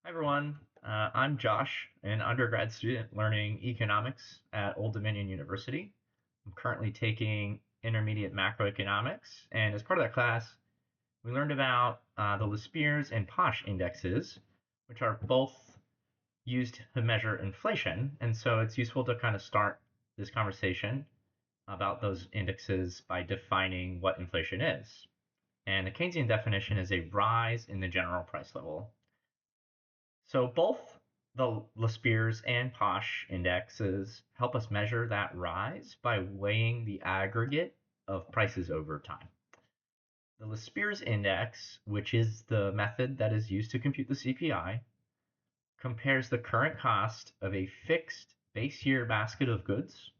Hi everyone, I'm Josh, an undergrad student learning economics at Old Dominion University. I'm currently taking intermediate macroeconomics, and as part of that class, we learned about the Laspeyres and Paasche indexes, which are both used to measure inflation. And so it's useful to kind of start this conversation about those indexes by defining what inflation is. And the Keynesian definition is a rise in the general price level. So both the Laspeyres and Paasche indexes help us measure that rise by weighing the aggregate of prices over time. The Laspeyres index, which is the method that is used to compute the CPI, compares the current cost of a fixed base year basket of goods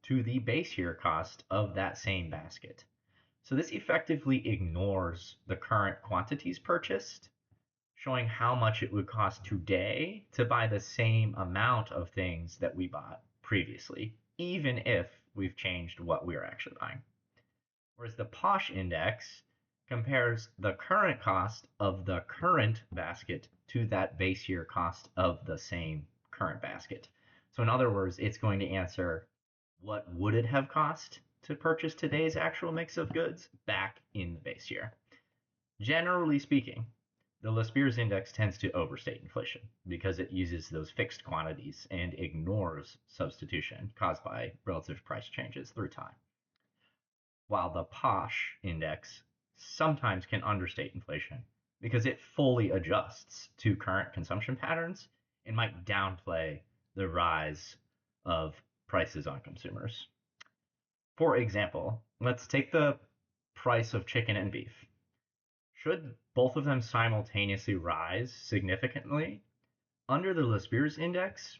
to the base year cost of that same basket. So this effectively ignores the current quantities purchased, showing how much it would cost today to buy the same amount of things that we bought previously, even if we've changed what we're actually buying. Whereas the Paasche index compares the current cost of the current basket to that base year cost of the same current basket. So in other words, it's going to answer what would it have cost to purchase today's actual mix of goods back in the base year. Generally speaking, the Laspeyres index tends to overstate inflation because it uses those fixed quantities and ignores substitution caused by relative price changes through time. While the Paasche index sometimes can understate inflation because it fully adjusts to current consumption patterns and might downplay the rise of prices on consumers. For example, let's take the price of chicken and beef. Should both of them simultaneously rise significantly, under the Laspeyres index,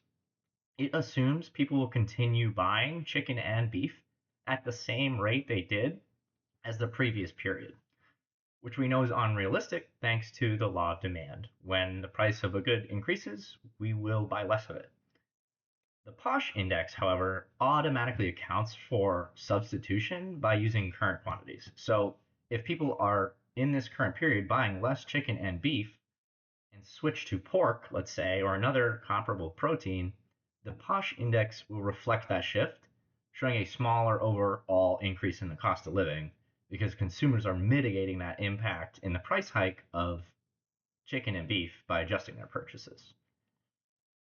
it assumes people will continue buying chicken and beef at the same rate they did as the previous period, which we know is unrealistic thanks to the law of demand. When the price of a good increases, we will buy less of it. The Paasche index, however, automatically accounts for substitution by using current quantities. So if people are in this current period buying less chicken and beef and switch to pork, let's say, or another comparable protein, the Paasche index will reflect that shift, showing a smaller overall increase in the cost of living because consumers are mitigating that impact in the price hike of chicken and beef by adjusting their purchases.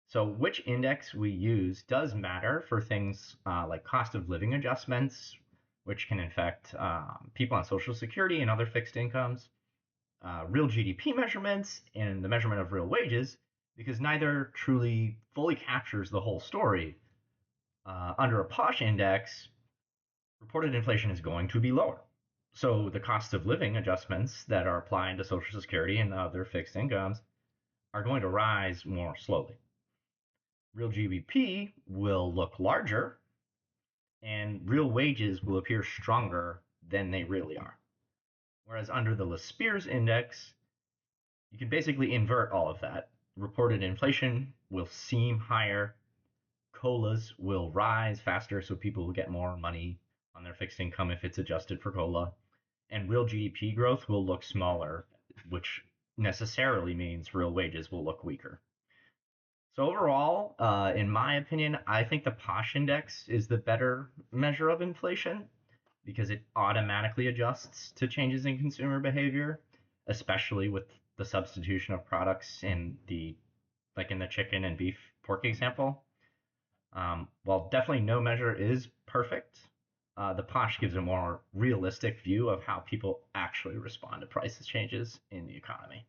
So which index we use does matter for things like cost of living adjustments, which can affect people on Social Security and other fixed incomes, real GDP measurements, and the measurement of real wages, because neither truly fully captures the whole story. Under a Paasche index, reported inflation is going to be lower. So the cost of living adjustments that are applying to Social Security and other fixed incomes are going to rise more slowly. Real GDP will look larger, and real wages will appear stronger than they really are. Whereas under the Laspeyres index, you can basically invert all of that. Reported inflation will seem higher, COLAs will rise faster, so people will get more money on their fixed income if it's adjusted for COLA, and real GDP growth will look smaller, which necessarily means real wages will look weaker. So overall, in my opinion, I think the Paasche index is the better measure of inflation because it automatically adjusts to changes in consumer behavior, especially with the substitution of products in the chicken and beef pork example. While definitely no measure is perfect, the Paasche gives a more realistic view of how people actually respond to prices changes in the economy.